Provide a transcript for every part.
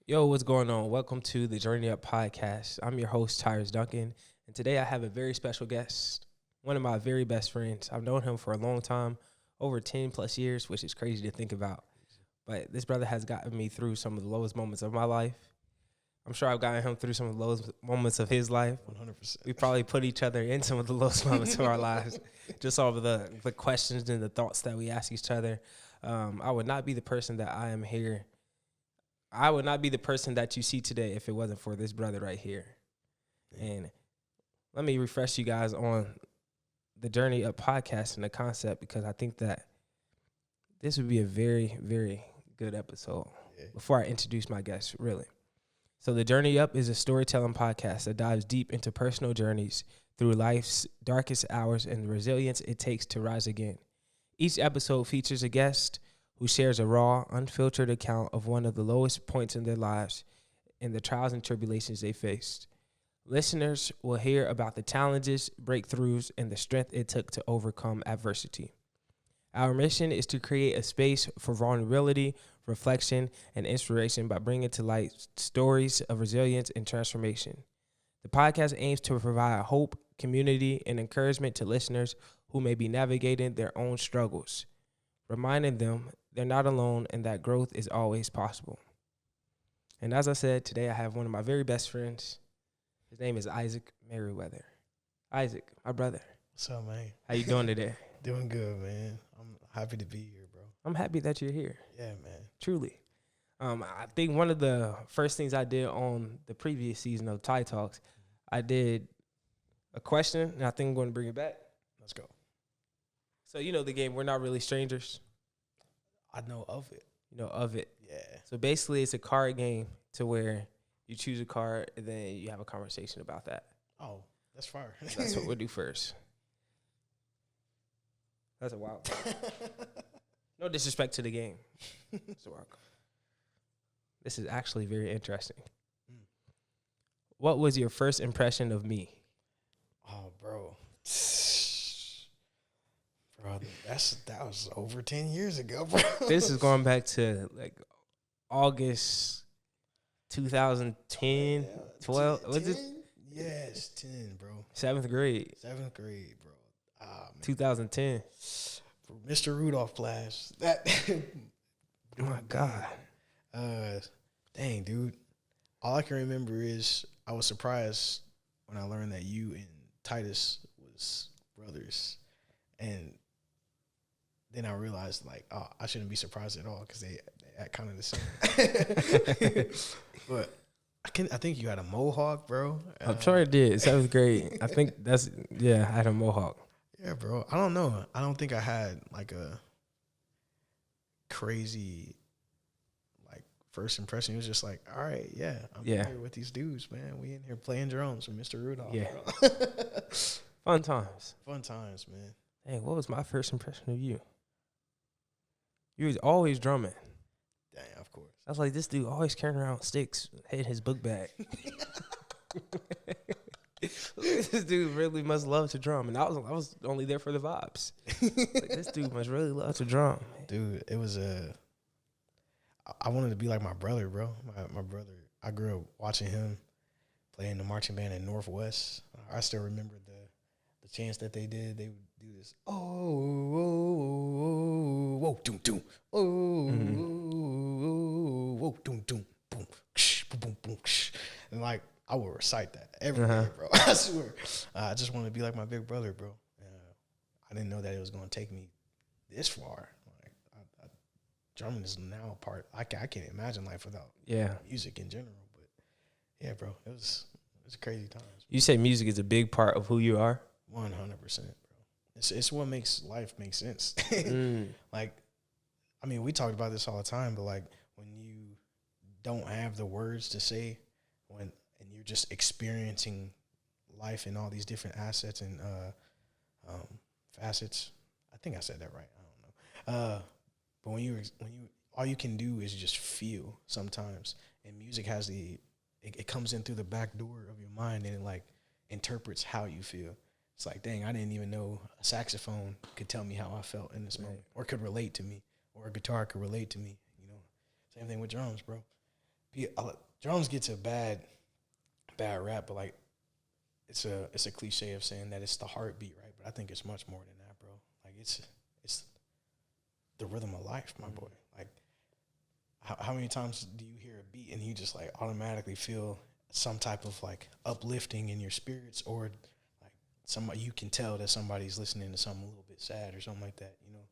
Yo, what's going on? Welcome to the Journey Up podcast. I'm your host, Tyrus Duncan, and today I have a very special guest, one of my very best friends. I've known him for a long time, over 10 plus years, which is crazy to think about. But this brother has gotten me through some of the lowest moments of my life. I'm sure I've gotten him through some of the lowest moments of his life. 100%. We probably put each other in some of the lowest moments of our lives, just off of the questions and the thoughts that we ask each other. I would not be the person that I am here. I would not be the person that you see today if it wasn't for this brother right here. And let me refresh you guys on the Journey Up podcast and the concept, because I think that this would be a very, very good episode. Before I introduce my guest, really. So the Journey Up is a storytelling podcast that dives deep into personal journeys through life's darkest hours and the resilience it takes to rise again. Each episode features a guest who shares a raw, unfiltered account of one of the lowest points in their lives and the trials and tribulations they faced. Listeners will hear about the challenges, breakthroughs, and the strength it took to overcome adversity. Our mission is to create a space for vulnerability, reflection, and inspiration by bringing to light stories of resilience and transformation. The podcast aims to provide hope, community, and encouragement to listeners who may be navigating their own struggles, reminding them they're not alone and that growth is always possible. And as I said, today I have one of my very best friends. His name is Isaac Merriweather. Isaac, my brother. What's up, man? How you doing today? Doing good, man. I'm happy to be here, bro. I'm happy that you're here. Yeah, man. Truly. I think one of the first things I did on the previous season of Ty Talks, I did a question, and I think I'm going to bring it back. Let's go. So you know the game, We're Not Really Strangers. I know of it. You know of it. Yeah. So basically, it's a card game to where you choose a card and then you have a conversation about that. Oh, that's fire. That's what we'll do first. That's a wild card. No disrespect to the game. It's a wild card. This is actually very interesting. What was your first impression of me? Oh, bro. Bro, that was over 10 years ago, bro. This is going back to like August 2010, 12. 10? Was it? Yes, 10, bro. 7th grade, 7th grade, bro. Ah, man. 2010. For Mr. Rudolph class. That. Oh my God. Dang, dude. All I can remember is I was surprised when I learned that you and Titus was brothers, and then I realized like, oh, I shouldn't be surprised at all because they act kind of the same. But I think you had a mohawk, bro. I'm sure it did. 7th grade. I think I had a mohawk. Yeah, bro. I don't know. I don't think I had like a crazy like first impression. It was just like, all right, yeah, I'm here with these dudes, man. We in here playing drums with Mr. Rudolph. Yeah. Bro. Fun times. Fun times, man. Hey, what was my first impression of you? You was always drumming. Dang, of course. I was like, this dude always carrying around sticks, had his book bag. This dude really must love to drum, and I was only there for the vibes. Like, this dude must really love to drum. Dude, it was I wanted to be like my brother, bro. My brother. I grew up watching him play in the marching band in Northwest. I still remember the chants that they did. They would do this. Whoa, doom, doom. Whoa, doom, doom, boom, boom, boom, boom. And like I would recite that every day, bro. I swear. I just wanted to be like my big brother, bro. I didn't know that it was going to take me this far. Like, drumming is now a part. I can't imagine life without music in general. But yeah, bro, it was crazy times. You say music is a big part of who you are? 100%, bro. It's what makes life make sense. Like, I mean, we talked about this all the time, but like when you don't have the words to say, and you're just experiencing life in all these different assets and facets. I think I said that right. I don't know. But when you all you can do is just feel sometimes, and music has it comes in through the back door of your mind and it like interprets how you feel. It's like, dang, I didn't even know a saxophone could tell me how I felt in this moment, or could relate to me, or a guitar could relate to me. You know, same thing with drums, bro. Drums gets a bad rap, but like it's a cliche of saying that it's the heartbeat, right? But I think it's much more than that, bro. Like it's the rhythm of life, my boy. Like how many times do you hear a beat and you just like automatically feel some type of like uplifting in your spirits, or like somebody, you can tell that somebody's listening to something a little bit sad or something like that, you know?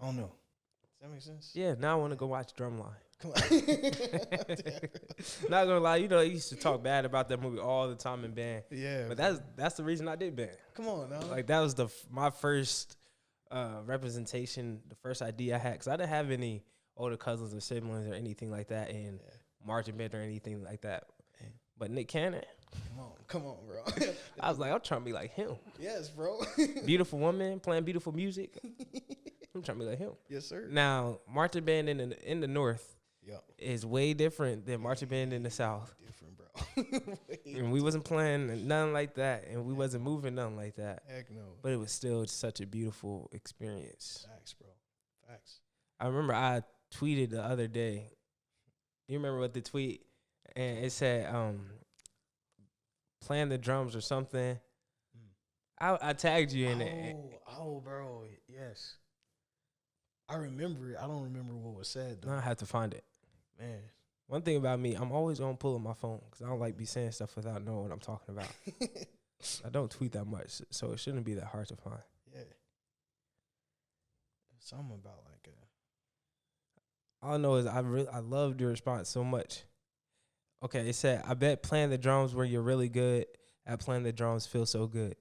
I don't know. Does that make sense? Yeah, now I want to go watch Drumline. Come on. Not gonna lie, you know, I used to talk bad about that movie all the time in band. Yeah. But that's the reason I did band. Come on now. Like that was my first representation, the first idea I had, because I didn't have any older cousins or siblings or anything like that in marching band or anything like that. But Nick Cannon, come on, bro. I was like, I'm trying to be like him. Yes, bro. Beautiful woman playing beautiful music. I'm trying to be like him. Yes, sir. Now, marching band in the North is way different than marching band in the South. Different, bro. And we wasn't playing nothing like that, and we wasn't moving nothing like that. Heck no. But it was still such a beautiful experience. Facts, bro. Facts. I remember I tweeted the other day. You remember what the tweet? And it said, playing the drums or something. I tagged you in it. Oh, bro. Yes. I remember it. I don't remember what was said, though. Now I have to find it. Man. One thing about me, I'm always going to pull up my phone because I don't like be saying stuff without knowing what I'm talking about. I don't tweet that much, so it shouldn't be that hard to find. Yeah. Something about like all I know is I loved your response so much. Okay, it said, I bet playing the drums where you're really good at playing the drums feels so good.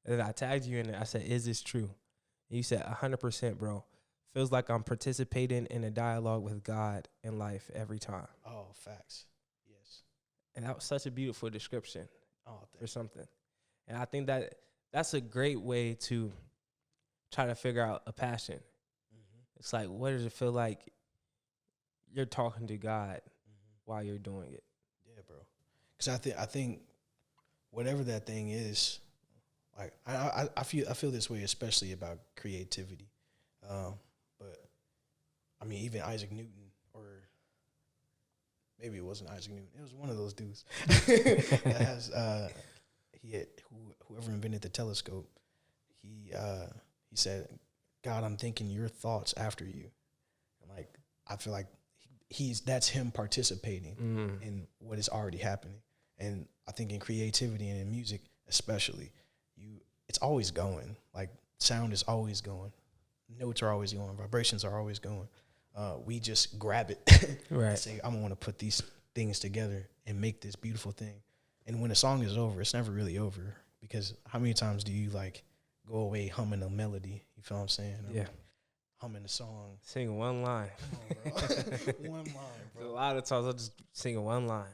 And I tagged you in it. I said, is this true? And you said, 100%, bro. Feels like I'm participating in a dialogue with God in life every time. Oh, facts. Yes. And that was such a beautiful description for something. And I think that's a great way to try to figure out a passion. Mm-hmm. It's like, what does it feel like you're talking to God while you're doing it? Yeah, bro. Because I think whatever that thing is, like I feel this way, especially about creativity. But I mean, even Isaac Newton, or maybe it wasn't Isaac Newton. It was one of those dudes that has whoever invented the telescope. He said, "God, I'm thinking your thoughts after you." And like I feel like that's him participating in what is already happening. And I think in creativity and in music, especially, it's always going. Like sound is always going. Notes are always going. Vibrations are always going. We just grab it and say, I'm going to put these things together and make this beautiful thing. And when a song is over, it's never really over, because how many times do you like go away humming a melody? You feel what I'm saying? Or yeah. Humming a song. Singing one line. Come on, bro. One line, bro. A lot of times I'll just sing one line.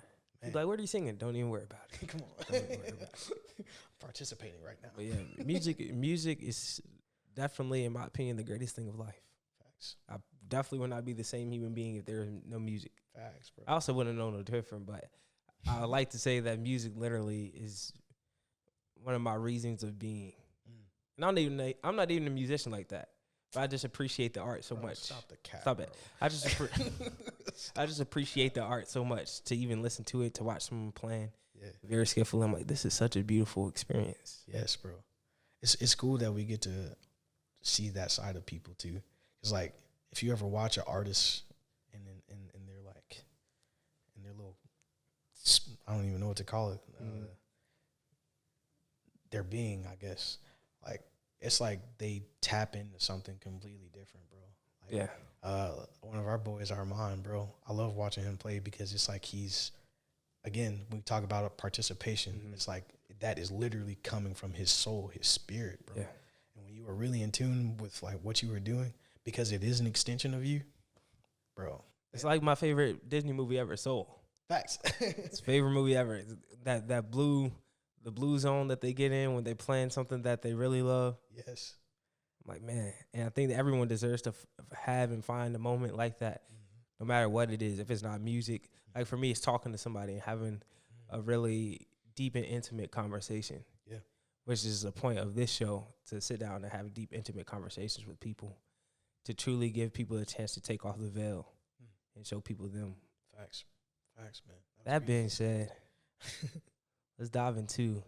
Like, what are you singing? Don't even worry about it. Come on. Don't even worry about it. Participating right now. But yeah, music is definitely, in my opinion, the greatest thing of life. Facts. I definitely would not be the same human being if there was no music. Facts, bro. I also wouldn't know no different, but I like to say that music literally is one of my reasons of being. And I'm not even a musician like that, but I just appreciate the art so much. Stop the cat. Stop it. I just appreciate the art so much to even listen to it, to watch someone playing. Yeah. Very skillful. I'm like, this is such a beautiful experience. Yes, bro. It's cool that we get to see that side of people too. It's like if you ever watch an artist and they're like in their little, I don't even know what to call it. Their being, I guess. Like it's like they tap into something completely different, bro. Like, yeah. One of our boys, Armand, bro. I love watching him play because it's like he's, again, we talk about participation. It's like that is literally coming from his soul, his spirit, bro. Yeah. And when you are really in tune with like what you were doing, because it is an extension of you, bro. It's like my favorite Disney movie ever, Soul. Facts. It's favorite movie ever. The blue zone that they get in when they playing something that they really love. Yes. I'm like, man, and I think that everyone deserves to have and find a moment like that, no matter what it is. If it's not music, like for me, it's talking to somebody and having a really deep and intimate conversation. Yeah. Which is the point of this show, to sit down and have deep, intimate conversations with people, to truly give people a chance to take off the veil and show people them. Facts. Facts, man. That being said, let's dive into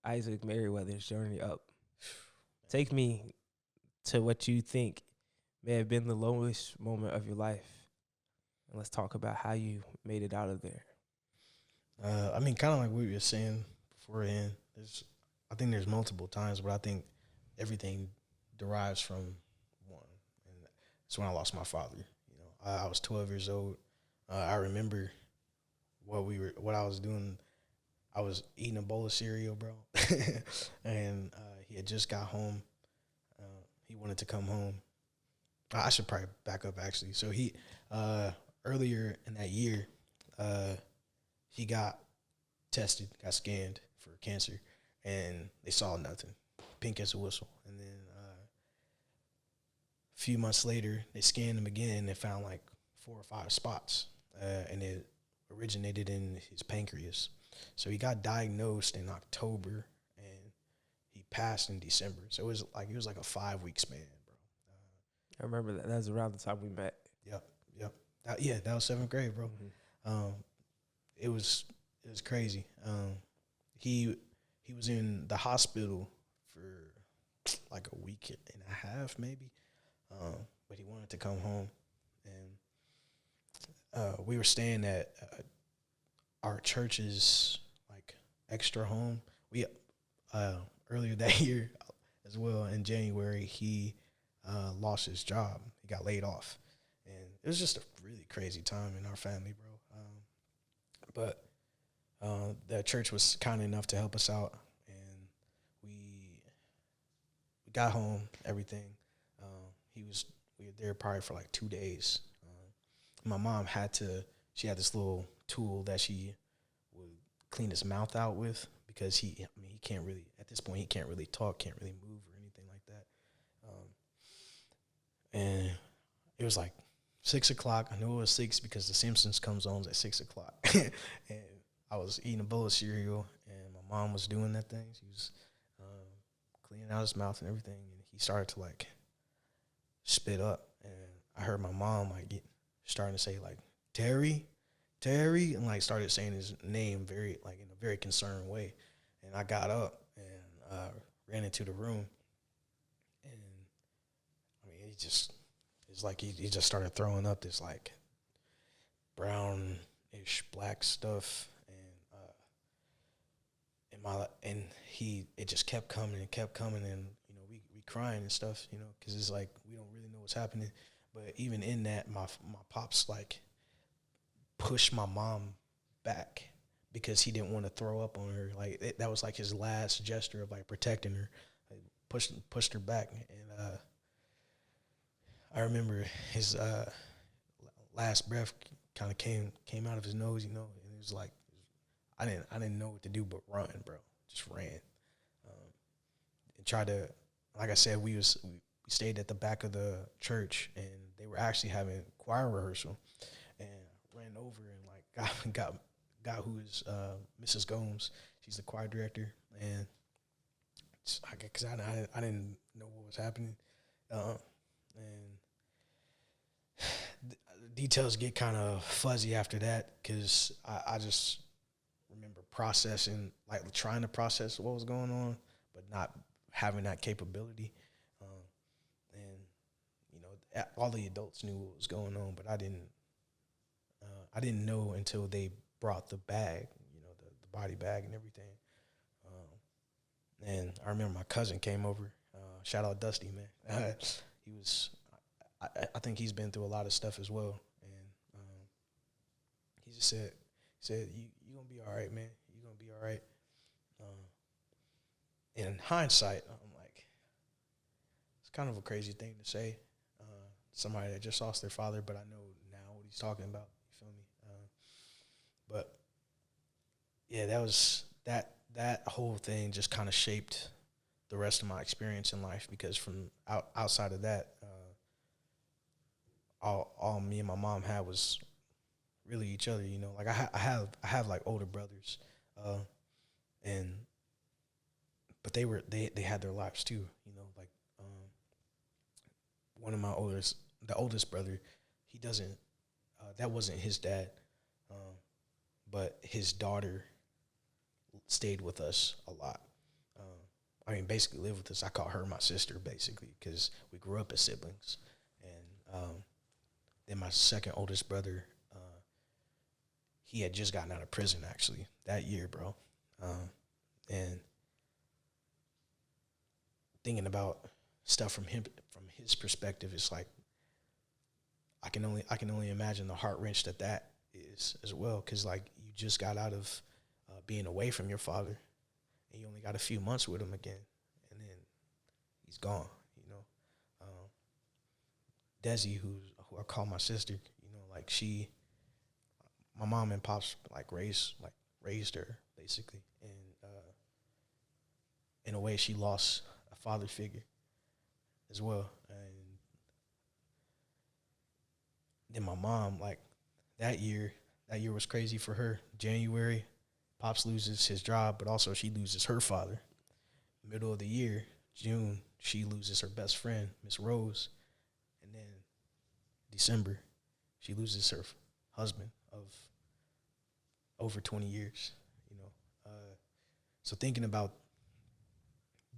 Isaac Merriweather's journey up. Take me to what you think may have been the lowest moment of your life, and let's talk about how you made it out of there. I mean, kind of like we were saying beforehand. I think there's multiple times, but I think everything derives from one, and it's when I lost my father. You know, I was 12 years old. I remember what I was doing. I was eating a bowl of cereal, bro, and he had just got home. He wanted to come home. I should probably back up actually. So he earlier in that year, he got tested, got scanned for cancer, and they saw nothing, pink as a whistle. And then a few months later, they scanned him again and they found like 4 or 5 spots, and it originated in his pancreas. So he got diagnosed in October, and he passed in December. So it was like a 5-week span, bro. I remember that. That was around the time we met. Yep. That was 7th grade, bro. Mm-hmm. It was crazy. He was in the hospital for like a week and a half, maybe. But he wanted to come home, and we were staying at our church's like extra home. We earlier that year as well in January, he lost his job. He got laid off, and it was just a really crazy time in our family, bro. But the church was kind enough to help us out, and we got home, everything. We were there probably for like 2 days. My mom she had this little tool that she would clean his mouth out with, because he can't really, at this point, he can't really talk, can't really move or anything like that. And it was like 6 o'clock. I knew it was 6 because The Simpsons comes on at 6 o'clock. And I was eating a bowl of cereal, and my mom was doing that thing. She was cleaning out his mouth and everything, and he started to like spit up. And I heard my mom like starting to say like, Terry, and like started saying his name very like in a very concerned way. And I got up and ran into the room, and I mean it's like he just started throwing up this like brownish black stuff, and it just kept coming, and you know we crying and stuff, you know, because it's like we don't really know what's happening. But even in that, my pops like pushed my mom back because he didn't want to throw up on her. Like that was like his last gesture of like protecting her. Like, pushed her back, and I remember his last breath kind of came out of his nose, you know, and it was like I didn't know what to do but run, bro. Just ran, and tried to, like I said, we stayed at the back of the church, and they were actually having choir rehearsal, and ran over and like got who is Mrs. Gomes. She's the choir director, and because I didn't know what was happening, and the details get kind of fuzzy after that, because I just remember processing, like trying to process what was going on, but not having that capability. And you know, all the adults knew what was going on, but I didn't know until they brought the bag, you know, the body bag and everything. And I remember my cousin came over. Shout out Dusty, man. He was, I think he's been through a lot of stuff as well. And he just said, you gonna be all right, man. You gonna be all right. In hindsight, I'm like, it's kind of a crazy thing to say. Somebody that just lost their father, but I know now what he's talking about. You feel me? But yeah, that whole thing just kind of shaped the rest of my experience in life, because from outside of that, all me and my mom had was really each other. You know, like I have like older brothers, but they had their lives too. You know, like one of the oldest brother, he doesn't. That wasn't his dad. but his daughter stayed with us a lot. I mean, basically lived with us. I call her my sister, basically, because we grew up as siblings. And then my second oldest brother, he had just gotten out of prison, actually, that year, bro. And thinking about stuff from his perspective, it's like I can only imagine the heart wrench that is as well, because like you just got out of being away from your father, and you only got a few months with him again, and then he's gone. Desi, who I call my sister, like my mom and pops raised her basically, and in a way she lost a father figure as well. And then my mom, like that year was crazy for her. January, pops loses his job, but also she loses her father. Middle of the year, June, she loses her best friend, Miss Rose, and then December, she loses her husband of over 20 years. So thinking about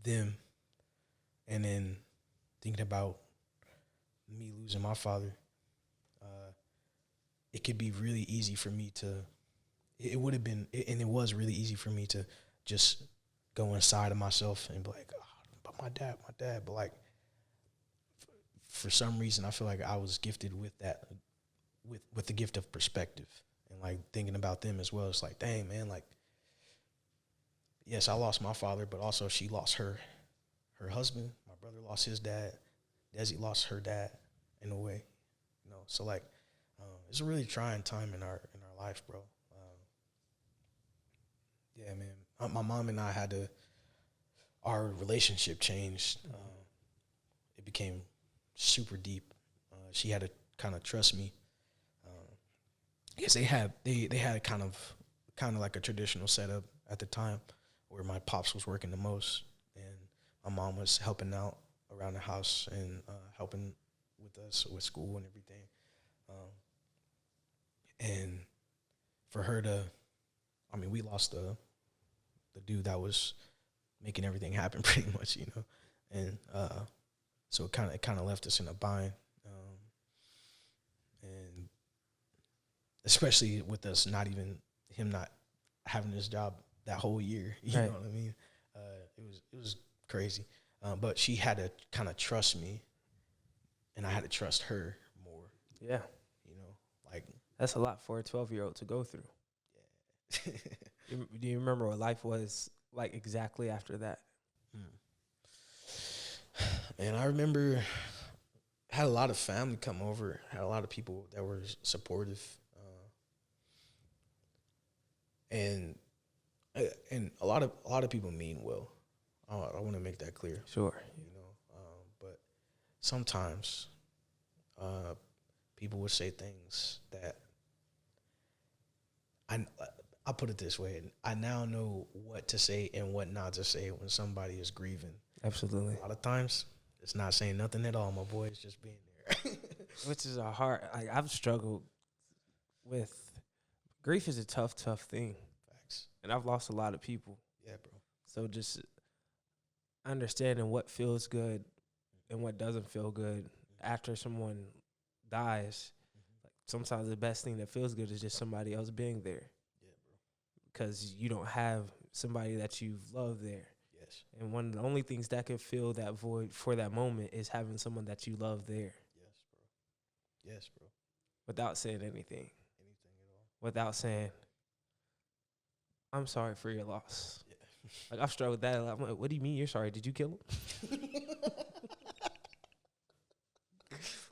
them, and then thinking about me losing my father, it could be really easy for me to. It would have been, and it was really easy for me to just go inside of myself and be like, oh, but my dad. But like, for some reason, I feel like I was gifted with that, with the gift of perspective, and like thinking about them as well. It's like, dang, man, like, yes, I lost my father, but also she lost her husband. My brother lost his dad. Desi lost her dad in a way, So like, it's a really trying time in our life, bro. Yeah, man. My mom and I our relationship changed. It became super deep. She had to kind of trust me. Yes, they had kind of like a traditional setup at the time, where my pops was working the most, and my mom was helping out around the house and helping with us with school and everything. And for her we lost the dude that was making everything happen pretty much, and so it kind of left us in a bind, and especially with us him not having his job that whole year, you know what I mean? It was crazy, but she had to kind of trust me, and I had to trust her more. Yeah, like that's a lot for a 12-year-old to go through. Yeah. Do you remember what life was like exactly after that? And I remember had a lot of family come over, had a lot of people that were supportive, and a lot of people mean well. I want to make that clear. Sure. But sometimes people would say things that I'll put it this way. I now know what to say and what not to say when somebody is grieving. Absolutely. A lot of times, it's not saying nothing at all. My boy is just being there. Which is I've struggled with grief. Is a tough thing. Facts. And I've lost a lot of people. Yeah, bro. So just understanding what feels good and what doesn't feel good after someone dies. Like sometimes the best thing that feels good is just somebody else being there. Yeah, bro. Because you don't have somebody that you've loved there. Yes. And one of the only things that can fill that void for that moment is having someone that you love there. Yes, bro. Yes, bro. Without saying anything. Anything at all. Without saying, I'm sorry for your loss. Yeah. Like, I've struggled with that a lot. I'm like, what do you mean you're sorry? Did you kill him?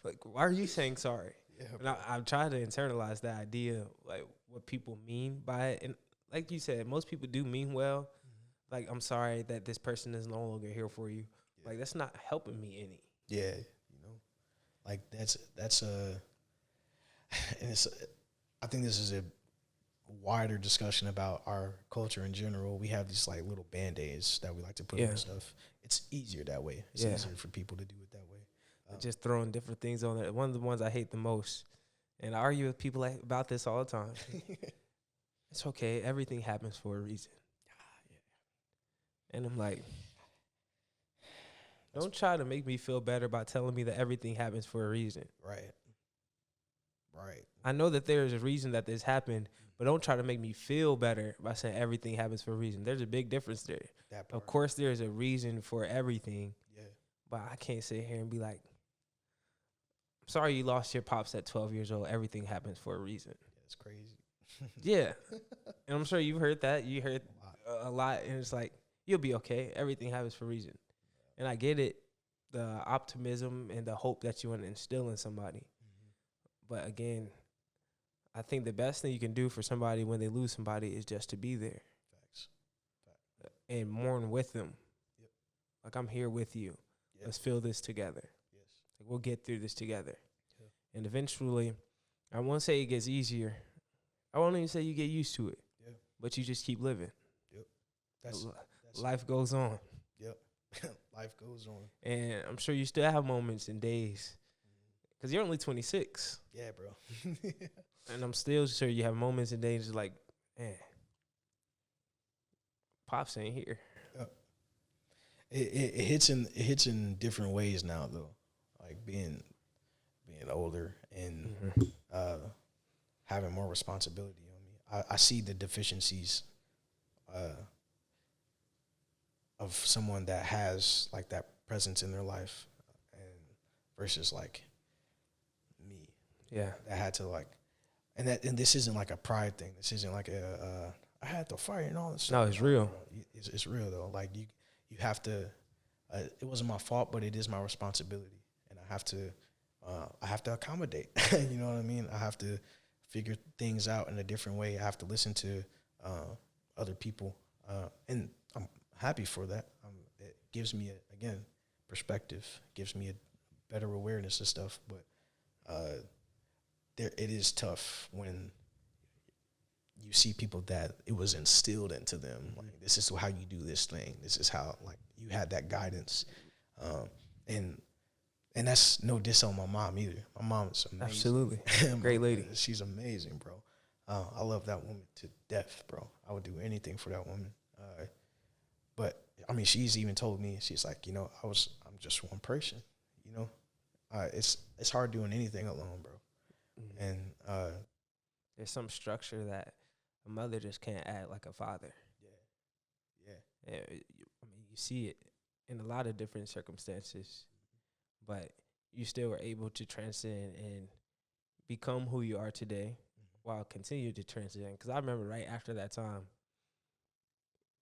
Like, why are you saying sorry? Yeah, and I'm trying to internalize that idea, like, what people mean by it. And like you said, most people do mean well. Mm-hmm. Like, I'm sorry that this person is no longer here for you. Yeah. Like, that's not helping me any. Yeah, like that's and it's. I think this is a wider discussion about our culture in general. We have these like little band-aids that we like to put on stuff. It's easier that way. It's easier for people to do it that way. Just throwing different things on there. One of the ones I hate the most, and I argue with people about this all the time. it's okay. Everything happens for a reason. And I'm like, don't try to make me feel better by telling me that everything happens for a reason. Right. Right. I know that there's a reason that this happened, but don't try to make me feel better by saying everything happens for a reason. There's a big difference there. That part. Of course, there's a reason for everything, Yeah. but I can't sit here and be like, I'm sorry you lost your pops at 12 years old. Everything happens for a reason. That's crazy. Yeah. And I'm sure you've heard that. You heard a lot, and it's like, you'll be okay. Everything happens for a reason. And I get it, the optimism and the hope that you want to instill in somebody. But again, I think the best thing you can do for somebody when they lose somebody is just to be there. Facts. And mourn with them. Yep. Like, I'm here with you. Yep. Let's feel this together. Yes. Like, we'll get through this together. Yeah. And eventually, I won't say it gets easier. I won't even say you get used to it. Yeah. But you just keep living. Yep. That's life goes on. Yep. Life goes on. And I'm sure you still have moments and days. Because you're only 26. Yeah, bro. And I'm still sure you have moments and days like, man, Pops ain't here. It hits in different ways now though. Like being older and having more responsibility on me. I see the deficiencies of someone that has like that presence in their life and versus like me. Yeah. That had to like and this isn't like a pride thing. This isn't like I had to fight and all this stuff. No, it's real. It's real though. Like you have to it wasn't my fault, but it is my responsibility. And I have to accommodate. You know what I mean? I have to figure things out in a different way. I have to listen to other people. And I'm happy for that. It gives me, again, perspective, gives me a better awareness of stuff. But it is tough when you see people that it was instilled into them. Like, this is how you do this thing. This is how, like, you had that guidance. And that's no diss on my mom either. My mom is amazing. Absolutely. Great lady. She's amazing, bro. I love that woman to death, bro. I would do anything for that woman. But I mean, she's even told me, she's like, I'm just one person, it's hard doing anything alone, bro. Mm-hmm. And there's some structure that a mother just can't add like a father. Yeah. I mean, you see it in a lot of different circumstances, but you still were able to transcend and become who you are today while continue to transcend. Because I remember right after that time,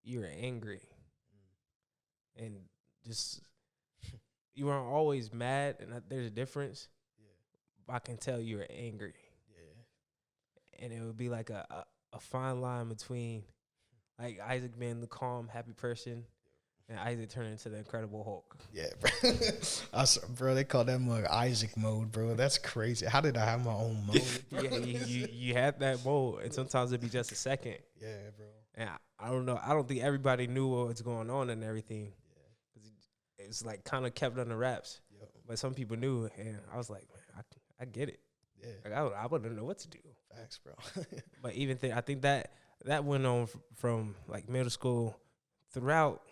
you were angry. And just, you weren't always mad, and there's a difference. Yeah. But I can tell you were angry. Yeah. And it would be like a fine line between, like, Isaac being the calm, happy person, and Isaac turning into the Incredible Hulk. Yeah, bro. Bro, they call that mug Isaac mode, bro. That's crazy. How did I have my own mode? Yeah, you had that mode, and sometimes it'd be just a second. Yeah, bro. And I don't know. I don't think everybody knew what was going on and everything. Yeah. It's like kind of kept under wraps. Yep. But some people knew, and I was like, man, I get it. Yeah. Like I wouldn't know what to do. Facts, bro. But even I think that went on from like middle school throughout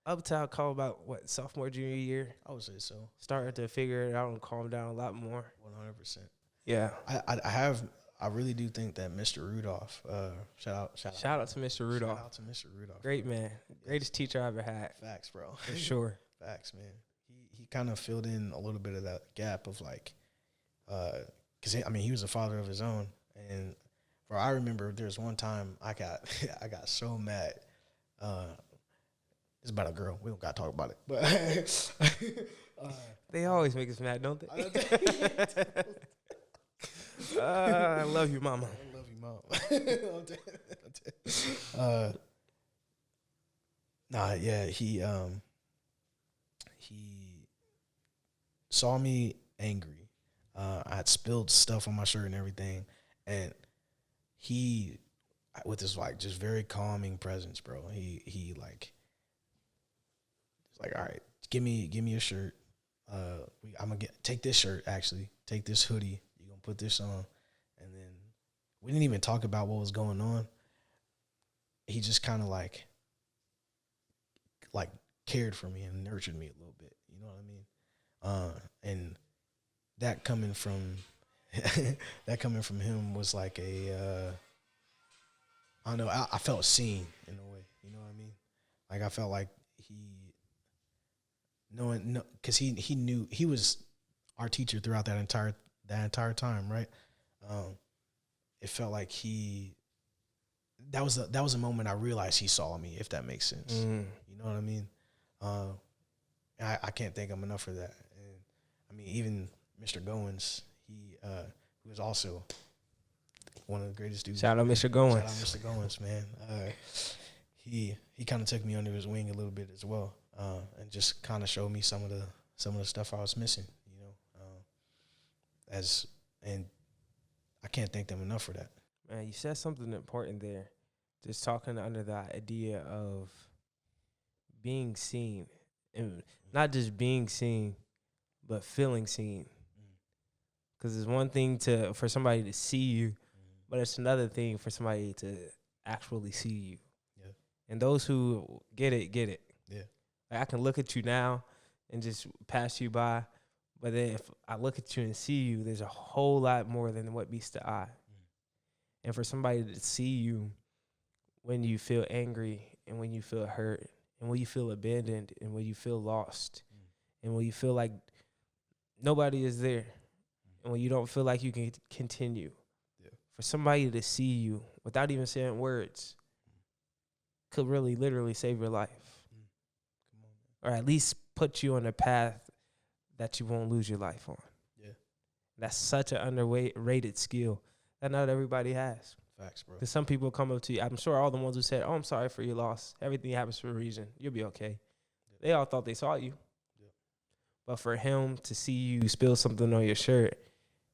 up to I call about sophomore, junior year. I would say so. Started to figure it out and calm down a lot more. 100%. Yeah. I really do think that Mr. Rudolph, shout out to Mr. Rudolph. Shout out to Mr. Rudolph. Great man. Greatest teacher I ever had. Facts, bro. For sure. Facts, man. He kind of filled in a little bit of that gap of like, because he was a father of his own, and bro, I remember there was one time I got so mad. It's about a girl. We don't gotta talk about it, but they always make us mad, don't they? I love you, mama. I love you, mom. He saw me angry. I had spilled stuff on my shirt and everything, and he, with his like just very calming presence, bro. He like, it's like, all right, give me a shirt. I'm gonna take this shirt. Actually, take this hoodie. Put this on, and then we didn't even talk about what was going on. He just kind of like cared for me and nurtured me a little bit. You know what I mean? And that coming from him was like I don't know. I felt seen in a way. You know what I mean? Like I felt like because he knew he was our teacher throughout that entire time, right? It felt like that was a moment I realized he saw me, if that makes sense. You know what I mean? I can't thank him enough for that. And I mean, even Mr. Goins, he was also one of the greatest dudes. Shout out Mr. Goins. Shout out Mr. Goins, man. He kind of took me under his wing a little bit as well, and just kind of showed me some of the stuff I was missing. You know, and I can't thank them enough for that. Man, you said something important there. Just talking under the idea of being seen, and not just being seen, but feeling seen. Because it's one thing for somebody to see you, but it's another thing for somebody to actually see you. Yeah. And those who get it. Yeah. Like I can look at you now and just pass you by, but then if I look at you and see you, there's a whole lot more than what meets the eye. And for somebody to see you when you feel angry and when you feel hurt and when you feel abandoned and when you feel lost and when you feel like nobody is there and when you don't feel like you can continue. Yeah. For somebody to see you without even saying words could really literally save your life. Come on, man. Or at least put you on a path that you won't lose your life on. Yeah. That's such an underrated skill that not everybody has. Facts, bro. Because some people come up to you. I'm sure all the ones who said, "Oh, I'm sorry for your loss. Everything happens for a reason. You'll be okay." Yeah. They all thought they saw you. Yeah. But for him to see you spill something on your shirt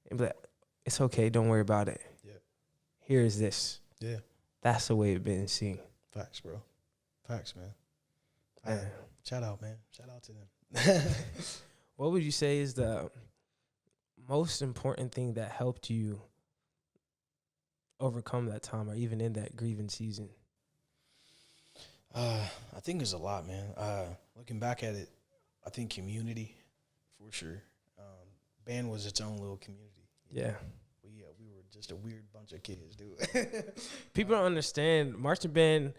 and be like, "It's okay. Don't worry about it. Yeah. Here's this." Yeah. That's the way it's been seen. Facts, bro. Facts, man. Shout out, man. Shout out to them. What would you say is the most important thing that helped you overcome that time or even in that grieving season? I think there's a lot, man. Looking back at it, I think community, for sure. Band was its own little community. Yeah. We were just a weird bunch of kids, dude. People don't understand. Marching band,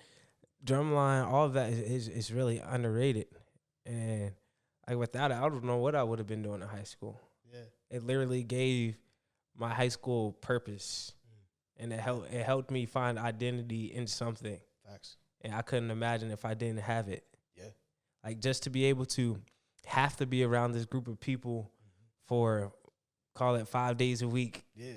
drumline, all of that is really underrated. And like without it, I don't know what I would have been doing in high school. Yeah. It literally gave my high school purpose. And it helped me find identity in something. Facts. And I couldn't imagine if I didn't have it. Yeah. Like just to be able to have to be around this group of people for, call it 5 days a week. Yeah.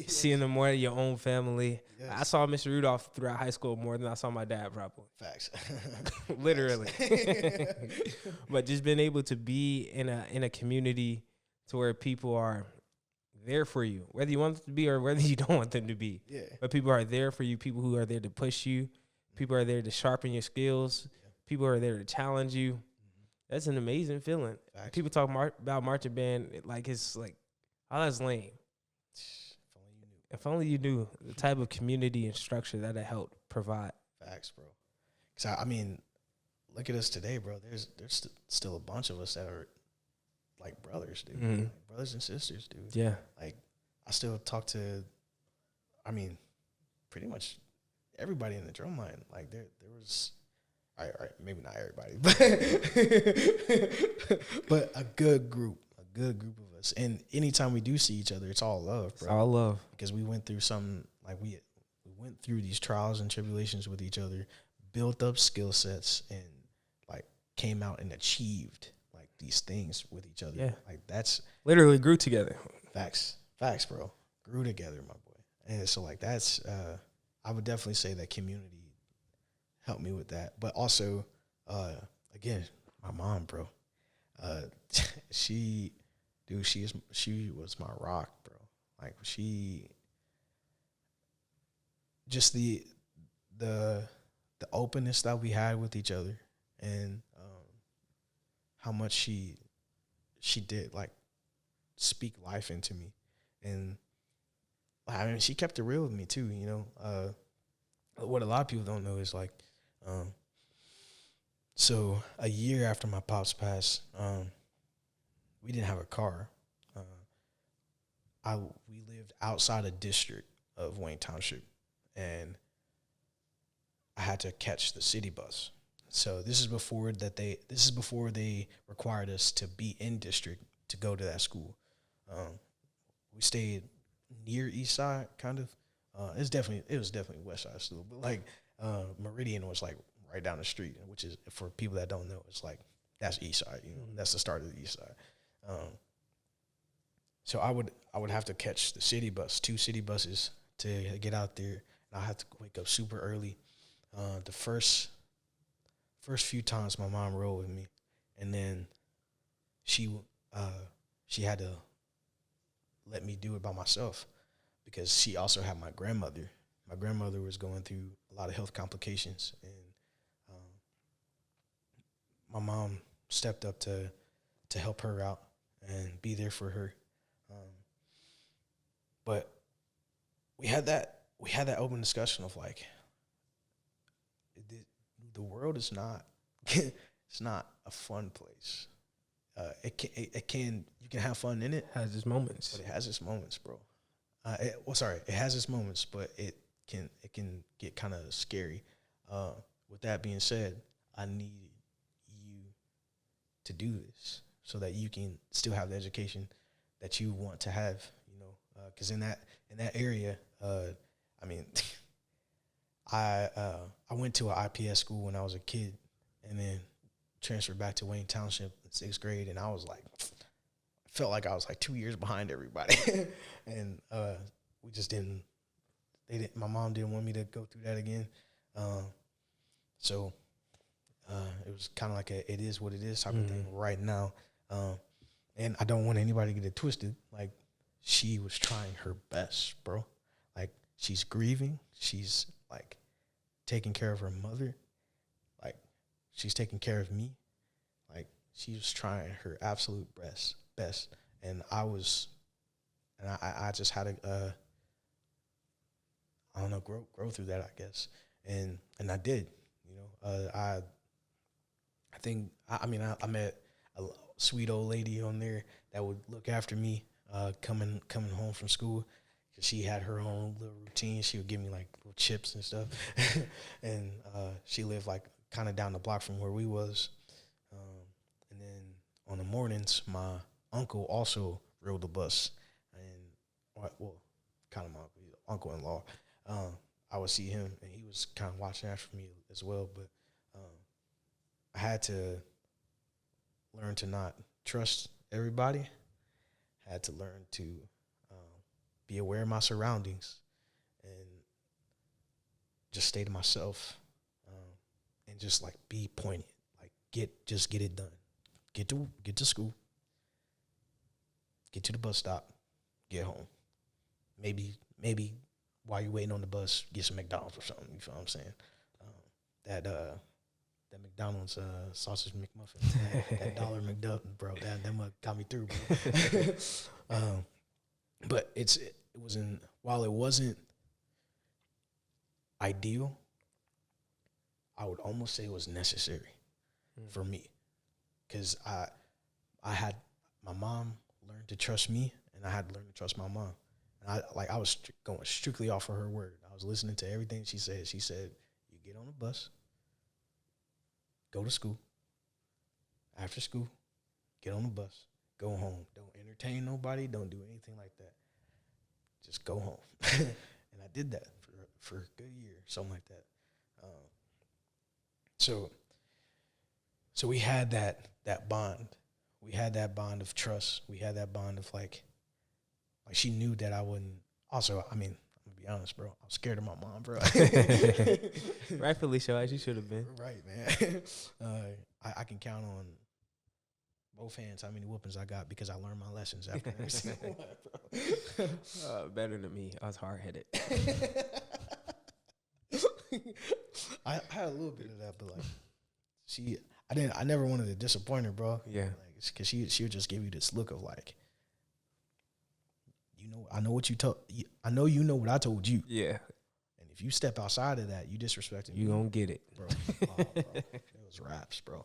Seeing them more than your own family. Yes. I saw Mr. Rudolph throughout high school more than I saw my dad probably. Facts. Literally. But just being able to be in a community to where people are there for you, whether you want them to be or whether you don't want them to be. Yeah. But people are there for you. People who are there to push you. People are there to sharpen your skills. Yeah. People are there to challenge you. That's an amazing feeling. Facts. People talk about marching band like it's like, oh, that's lame. If only you knew the type of community and structure that it helped provide. Facts, bro. Because, I mean, look at us today, bro. There's still a bunch of us that are like brothers, dude. Mm-hmm. Like brothers and sisters, dude. Yeah. Like, I still talk to, I mean, pretty much everybody in the drum line. Like, there was, all right, maybe not everybody, but a good group of us. And anytime we do see each other, it's all love, bro. It's all love. Because we went through something, like we went through these trials and tribulations with each other, built up skill sets, and like came out and achieved like these things with each other. Yeah. Like that's literally grew together. Facts, bro. Grew together, my boy. And so like that's, I would definitely say that community helped me with that. But also, again, my mom, bro. She was my rock, bro. Like she, just the openness that we had with each other, and how much she did like speak life into me, and I mean, she kept it real with me too. You know, what a lot of people don't know is like, so a year after my pops passed, we didn't have a car. We lived outside a district of Wayne Township, and I had to catch the city bus. So this is before they required us to be in district to go to that school. We stayed near East Side, kind of. It was definitely West Side still, but like Meridian was like right down the street, which is, for people that don't know, it's like that's East Side. You know, that's the start of the East Side. So I would have to catch the city bus, 2 city buses to get out there, and I had to wake up super early. The first few times my mom rode with me, and then she had to let me do it by myself because she also had my grandmother. My grandmother was going through a lot of health complications, and my mom stepped up to help her out and be there for her. But we had that open discussion of like, the world is not it's not a fun place. You can have fun in it. Has its moments, but it has its moments, bro. It has its moments, but it can get kind of scary. With that being said, I need you to do this so that you can still have the education that you want to have. You know, because in that area, I mean. I went to an IPS school when I was a kid, and then transferred back to Wayne Township in 6th grade, and I was like, felt like I was like 2 years behind everybody, and we just didn't. My mom didn't want me to go through that again, so it was kind of like it is what it is type of thing right now, and I don't want anybody to get it twisted. Like, she was trying her best, bro. Like, she's grieving. She's like taking care of her mother. Like, she's taking care of me. Like, she was trying her absolute best. And I just had to, I don't know, grow through that, I guess. And I did, you know, I met a sweet old lady on there that would look after me, coming home from school. She had her own little routine. She would give me like little chips and stuff. And she lived like kind of down the block from where we was. And then on the mornings, my uncle also rode the bus. And, well, kind of my uncle-in-law. I would see him, and he was kind of watching after me as well. But I had to learn to not trust everybody. I had to learn to be aware of my surroundings and just stay to myself, and just like be poignant. Like, get it done. Get to school. Get to the bus stop. Get home. Maybe while you're waiting on the bus, get some McDonald's or something. You feel what I'm saying? That McDonald's sausage McMuffin, that $1 McDuffin, bro. That mug got me through, bro. But while it wasn't ideal, I would almost say it was necessary for me, because I had my mom learn to trust me, and I had to learn to trust my mom. And I was going strictly off of her word. I was listening to everything she said. She said, "You get on the bus, go to school. After school, get on the bus, go home. Don't entertain nobody. Don't do anything like that. Just go home." And I did that for a good year, something like that. So we had that bond. We had that bond of trust. We had that bond of like she knew that I wouldn't. Also, I mean, I'm gonna be honest, bro. I was scared of my mom, bro. Rightfully so, as you should have been. Right, man. I can count on both hands how many whoopings I got because I learned my lessons after every single one, bro. Better than me. I was hard-headed. I had a little bit of that, but like I never wanted to disappoint her, bro. Yeah. Like, because she would just give you this look of like, I know what you told. I know you know what I told you. Yeah. And if you step outside of that, you disrespecting You me, gonna get it, bro. Oh, bro. It was raps, bro.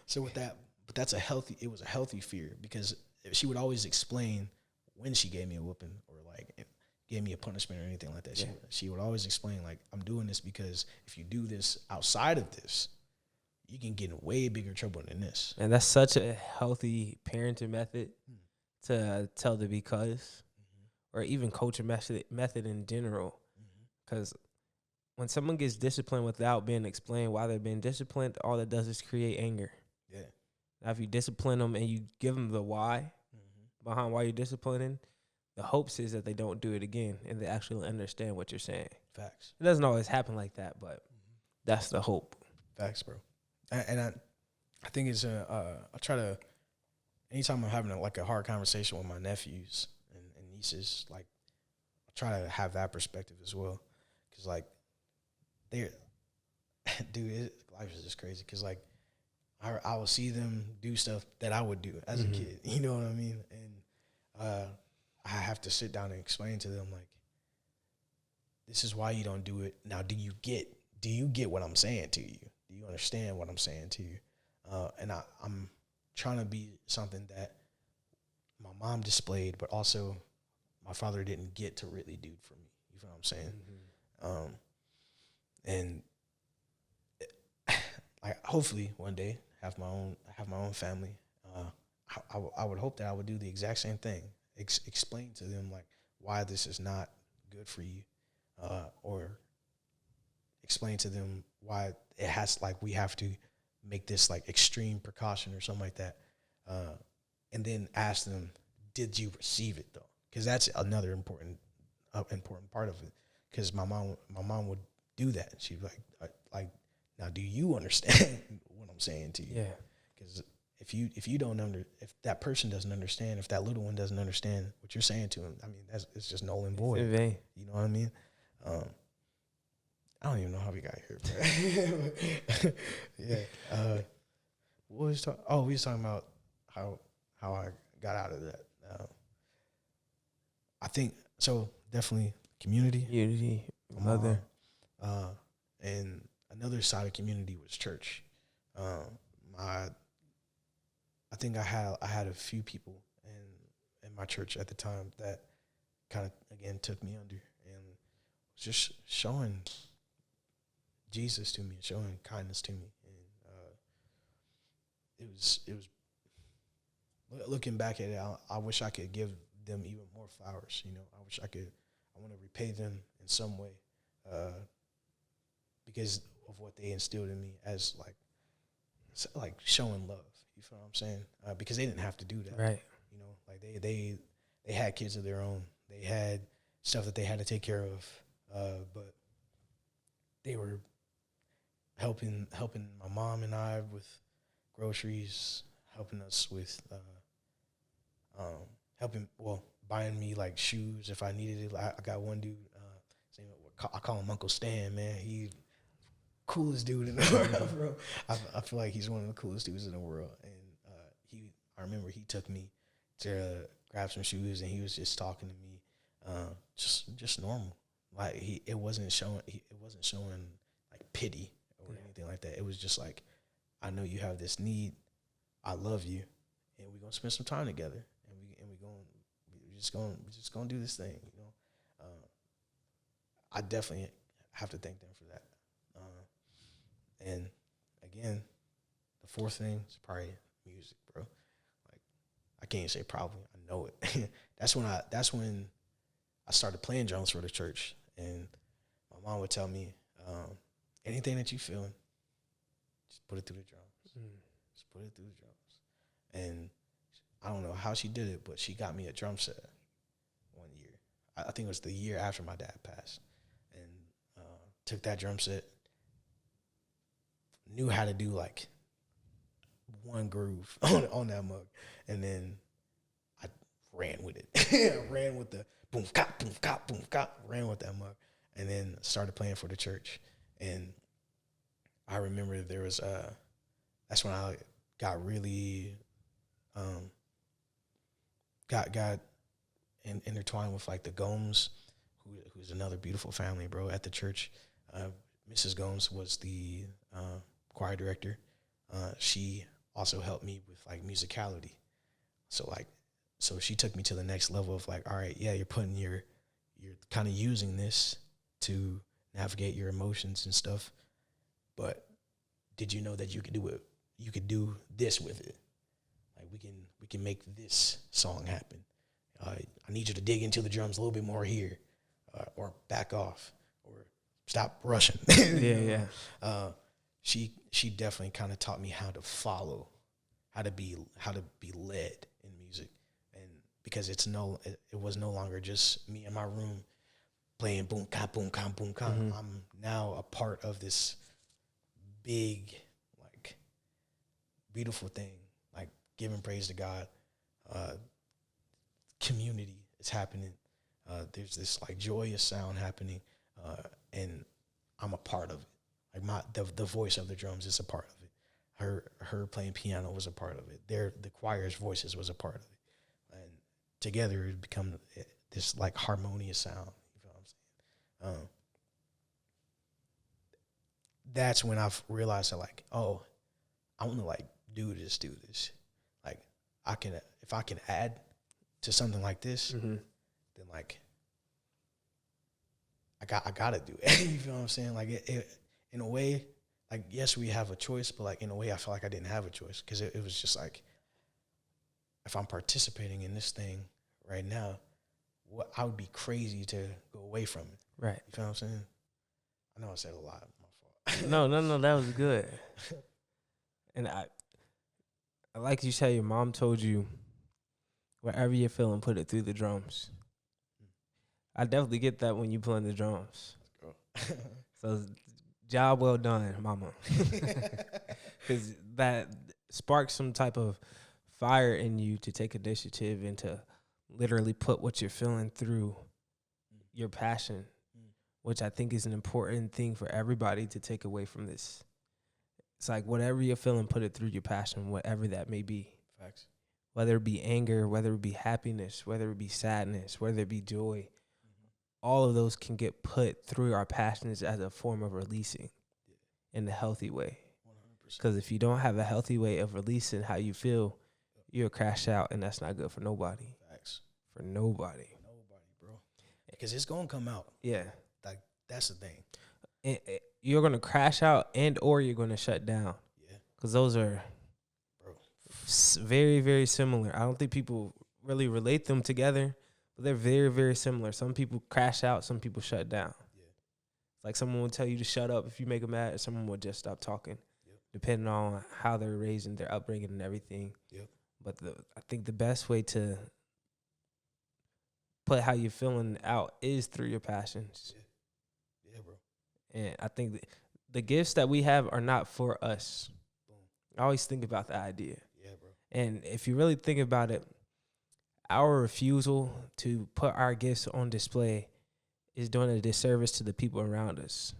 So with that, but that's it was a healthy fear, because she would always explain when she gave me a whooping or like gave me a punishment or anything like that. Yeah. She would always explain, like, I'm doing this because if you do this outside of this, you can get in way bigger trouble than this. And that's such a healthy parenting method to tell the because, or even coaching method in general. Because when someone gets disciplined without being explained why they're being disciplined, all that does is create anger. Yeah. Now, if you discipline them and you give them the why behind why you're disciplining, the hopes is that they don't do it again and they actually understand what you're saying. Facts. It doesn't always happen like that, but that's the hope. Facts, bro. And I think it's I try to, anytime I'm having a hard conversation with my nephews and nieces, like, I try to have that perspective as well, because like they're dude, life is just crazy, because like I will see them do stuff that I would do as a kid, you know what I mean, and I have to sit down and explain to them, like, this is why you don't do it. Now, do you get what I'm saying to you? Do you understand what I'm saying to you? And I'm trying to be something that my mom displayed, but also my father didn't get to really do for me. You feel what I'm saying? And like, hopefully one day have my own family. I would hope that I would do the exact same thing. Explain to them, like, why this is not good for you, or explain to them why it has, like, we have to make this like extreme precaution or something like that, and then ask them, did you receive it though? Because that's another important part of it. Because my mom would do that. She'd be like, now, do you understand what I'm saying to you? Yeah. Because if you don't if that person doesn't understand, if that little one doesn't understand what you're saying to him, I mean, it's just null and void. It's in vain. You know what I mean? I don't even know how we got here, bro. Yeah. What was we was talking about how I got out of that. I think so. Definitely community, mother, and another side of community was church. I think I had a few people in my church at the time that kind of, again, took me under and was just showing Jesus to me, showing kindness to me, and it was looking back at it, I wish I could give them even more flowers. You know, I want to repay them in some way, because of what they instilled in me as like showing love. You feel what I'm saying? Because they didn't have to do that, right? You know, like they had kids of their own. They had stuff that they had to take care of, but they were helping my mom and I with groceries, helping us with buying me like shoes if I needed it. I got one dude, I call him Uncle Stan, man. He coolest dude in the world, bro. I feel like he's one of the coolest dudes in the world. And I remember he took me to grab some shoes, and he was just talking to me, just normal. Like it wasn't showing like pity or anything like that. It was just like, I know you have this need. I love you, and we're gonna spend some time together, and we're just gonna do this thing, you know. I definitely have to thank them for that. And again, the fourth thing is probably music, bro. Like, I can't say probably, I know it. That's when I started playing drums for the church, and my mom would tell me, anything that you feeling, just put it through the drums. Just put it through the drums. And I don't know how she did it, but she got me a drum set one year. I think it was the year after my dad passed. And took that drum set, knew how to do like one groove on that mug, and then I ran with it. I ran with the boom, cop, boom, cop, boom, cop, ran with that mug, and then started playing for the church. And I remember there was that's when I got really got intertwined with like the Gomes, who's another beautiful family, bro, at the church. Mrs. Gomes was the choir director. She also helped me with like musicality. So she took me to the next level of like, all right, yeah, you're kind of using this to navigate your emotions and stuff. But did you know that you could do it? You could do this with it. Like we can make this song happen. I need you to dig into the drums a little bit more here, or back off, or stop rushing. Yeah. She definitely kind of taught me how to follow, how to be led in music, and because it was no longer just me in my room playing boom ka boom ka boom ka. Mm-hmm. I'm now a part of this big, like, beautiful thing, like giving praise to God. Community is happening. There's this like joyous sound happening, and I'm a part of it. Like the voice of the drums is a part of it. Her playing piano was a part of it. The choir's voices was a part of it, and together it become this like harmonious sound. You know what I'm saying? That's when I've realized that, like, oh, I want to like do this. Like, if I can add to something like this, Mm-hmm. then like I gotta do it. You feel what I'm saying? Like it in a way, like, yes, we have a choice, but like in a way I feel like I didn't have a choice, because it was just like, if I'm participating in this thing right now, I would be crazy to go away from it. Right. You feel what I'm saying? I know I said a lot. My fault. No, that was good. And I like you said, your mom told you, wherever you're feeling, put it through the drums. I definitely get that when you playing the drums. So, job well done, mama. Because that sparks some type of fire in you to take initiative and to literally put what you're feeling through your passion, which I think is an important thing for everybody to take away from this. It's like, whatever you're feeling, put it through your passion, whatever that may be. Facts. Whether it be anger, whether it be happiness, whether it be sadness, whether it be joy, all of those can get put through our passions as a form of releasing in a healthy way. 100%. Because if you don't have a healthy way of releasing how you feel, you'll crash out, and that's not good for nobody. Facts. For nobody. Nobody, bro. Because it's gonna come out. Yeah. Like, that's the thing. You're going to crash out, and or you're going to shut down. Yeah. Because those are very, very similar. I don't think people really relate them together, but they're very, very similar. Some people crash out, some people shut down. Yeah. Like, someone will tell you to shut up if you make them mad, or someone will just stop talking, depending on how they're raised and their upbringing and everything. Yep. But I think the best way to put how you're feeling out is through your passions. Yeah, bro. And I think the gifts that we have are not for us. Boom. I always think about the idea. Yeah, bro. And if you really think about it, our refusal to put our gifts on display is doing a disservice to the people around us.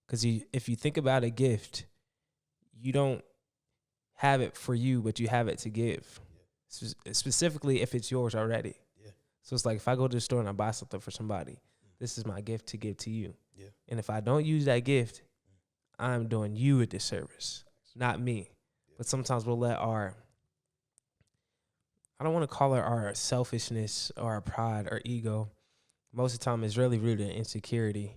Because if you think about a gift, you don't have it for you, but you have it to give. Specifically if it's yours already. Yeah. So it's like, if I go to the store and I buy something for somebody, this is my gift to give to you. Yeah. And if I don't use that gift, I'm doing you a disservice, not me. But sometimes we'll let I don't want to call it our selfishness or our pride or ego. Most of the time it's really rooted in insecurity.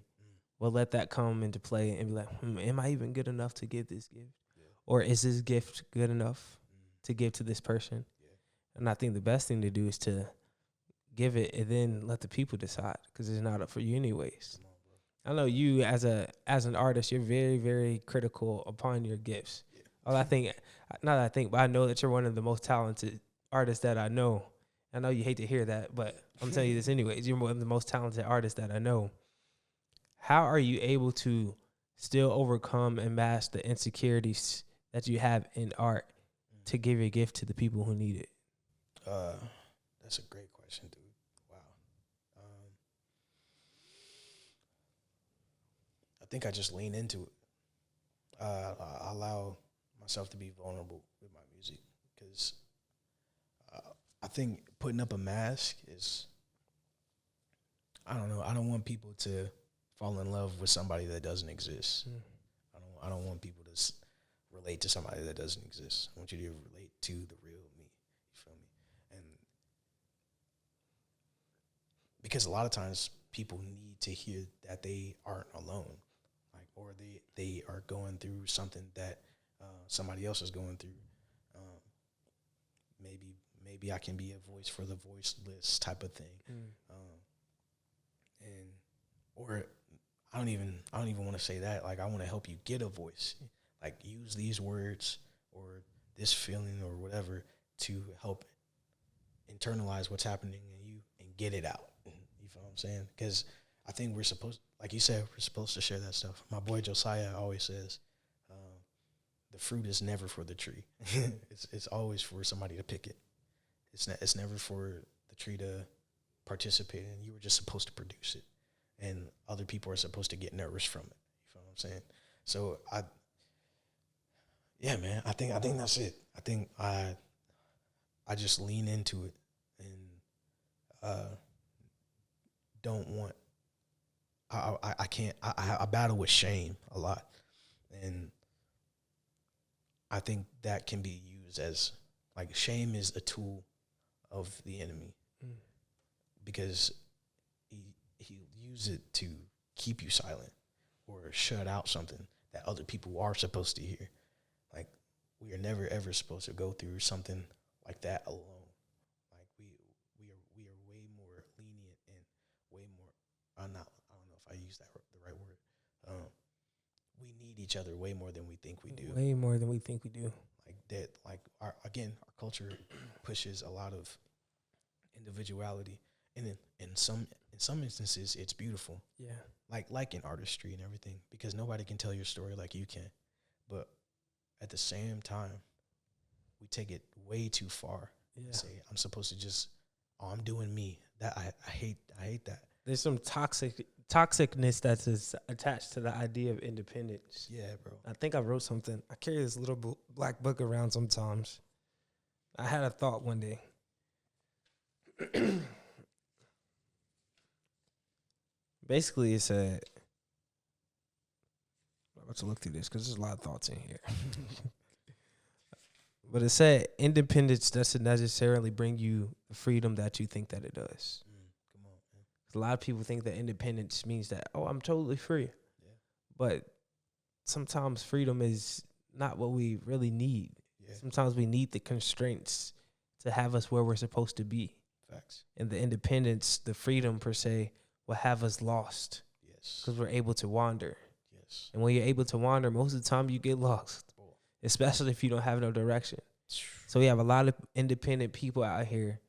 We'll let that come into play and be like, am I even good enough to give this gift? Yeah. Or is this gift good enough to give to this person? Yeah. And I think the best thing to do is to give it and then let the people decide, because it's not up for you anyways. I know you as an artist, you're very, very critical upon your gifts. Yeah. But I know that you're one of the most talented artists that I know. I know you hate to hear that, but I'm telling you this anyways. You're one of the most talented artists that I know. How are you able to still overcome and mask the insecurities that you have in art to give your gift to the people who need it? That's a great question, dude. Wow. I think I just lean into it. I allow myself to be vulnerable with my music, because I think putting up a mask is I don't know. I don't want people to fall in love with somebody that doesn't exist. I don't want people to relate to somebody that doesn't exist. I want you to relate to the real me. You feel me? And because a lot of times people need to hear that they aren't alone, like, or they are going through something that somebody else is going through. Maybe I can be a voice for the voiceless type of thing. And or I don't even want to say that. Like, I want to help you get a voice. Like, use these words or this feeling or whatever to help internalize what's happening in you and get it out. You feel what I'm saying? Because I think we're supposed, like you said, we're supposed to share that stuff. My boy Josiah always says, the fruit is never for the tree. It's always for somebody to pick it. It's never for the tree to participate in. You were just supposed to produce it, and other people are supposed to get nourished from it. You feel what I'm saying? So yeah, man, I think that's it. I think I just lean into it and don't want. I battle with shame a lot, and I think that can be used as, like, shame is a tool of the enemy, because he'll use it to keep you silent or shut out something that other people are supposed to hear. Like, we are never ever supposed to go through something like that alone. Like, we are way more lenient and way more. I don't know if I use the right word. We need each other way more than we think we do. Way more than we think we do. Like that. Like our culture pushes a lot of individuality, and in some instances it's beautiful. Yeah. Like in artistry and everything, because nobody can tell your story like you can. But at the same time, we take it way too far. Yeah. Say I'm supposed to just, I'm doing me. That I hate that. There's some toxicness that's attached to the idea of independence. Yeah, bro. I think I wrote something. I carry this little black book around sometimes. I had a thought one day. Basically, it said, I'm about to look through this because there's a lot of thoughts in here. But it said, independence doesn't necessarily bring you the freedom that you think that it does. Come on, man. A lot of people think that independence means that, oh, I'm totally free. Yeah. But sometimes freedom is not what we really need. Yeah. Sometimes we need the constraints to have us where we're supposed to be. Facts. And the independence, the freedom per se, will have us lost. Yes. Because we're able to wander. Yes. And when you're able to wander, most of the time you get lost. Especially if you don't have no direction. So we have a lot of independent people out here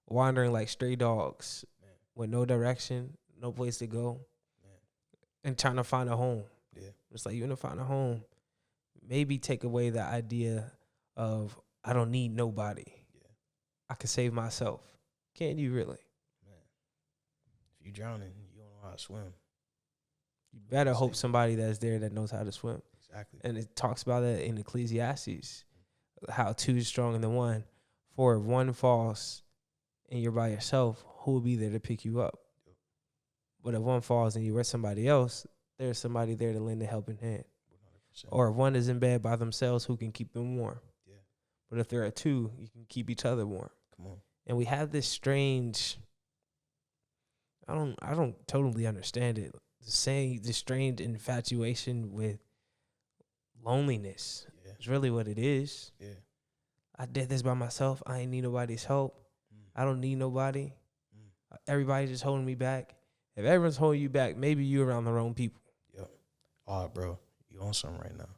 wandering like stray dogs, man, with no direction, no place to go, man, and trying to find a home. Yeah. It's like, you want to find a home. Maybe take away the idea of, I don't need nobody. Yeah. I can save myself. Can you really? Man, if you're drowning, you don't know how to swim. You better hope somebody that's there that knows how to swim. Exactly. And it talks about that in Ecclesiastes, how two is stronger than one. For if one falls and you're by yourself, who will be there to pick you up? Yep. But if one falls and you're with somebody else, there's somebody there to lend a helping hand. 100%. Or if one is in bed by themselves, who can keep them warm? Yeah. But if there are two, you can keep each other warm. Come on. And we have this strange, I don't totally understand it, this strange infatuation with loneliness. Yeah. It's really what it is. Yeah. I did this by myself. I ain't need nobody's help. I don't need nobody. Everybody's just holding me back. If everyone's holding you back, maybe you're around the wrong people. Yep. Oh, bro, you on something right now?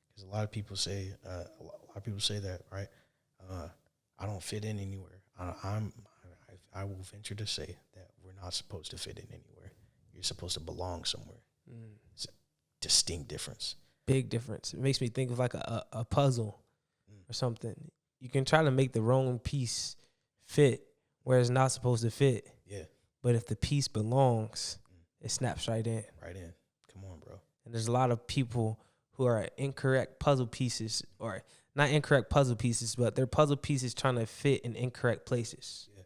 Because a lot of people say, that, right? I don't fit in anywhere. I will venture to say that we're not supposed to fit in anywhere. You're supposed to belong somewhere. It's a distinct difference. Big difference. It makes me think of like a puzzle or something. You can try to make the wrong piece fit where it's not supposed to fit. Yeah. But if the piece belongs, it snaps right in. Right in. Come on, bro. And there's a lot of people who are incorrect puzzle pieces, or not incorrect puzzle pieces, but they're puzzle pieces trying to fit in incorrect places. Yeah.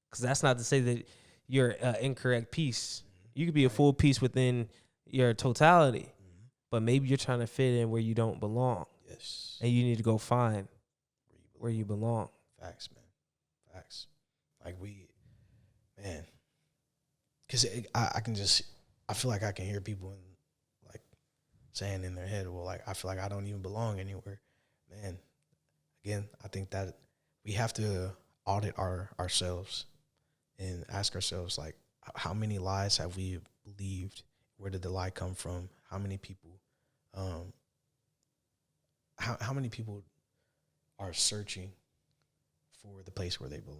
Because that's not to say that your incorrect piece. You could be a full piece within your totality, but maybe you're trying to fit in where you don't belong. Yes. And you need to go find where you belong. Facts, man. Facts. Like man, because I feel like I can hear people like saying in their head, well, like, I feel like I don't even belong anywhere. Man, again, I think that we have to audit ourselves and ask ourselves, like, how many lies have we believed? Where did the lie come from? How many people, how many people are searching for the place where they belong?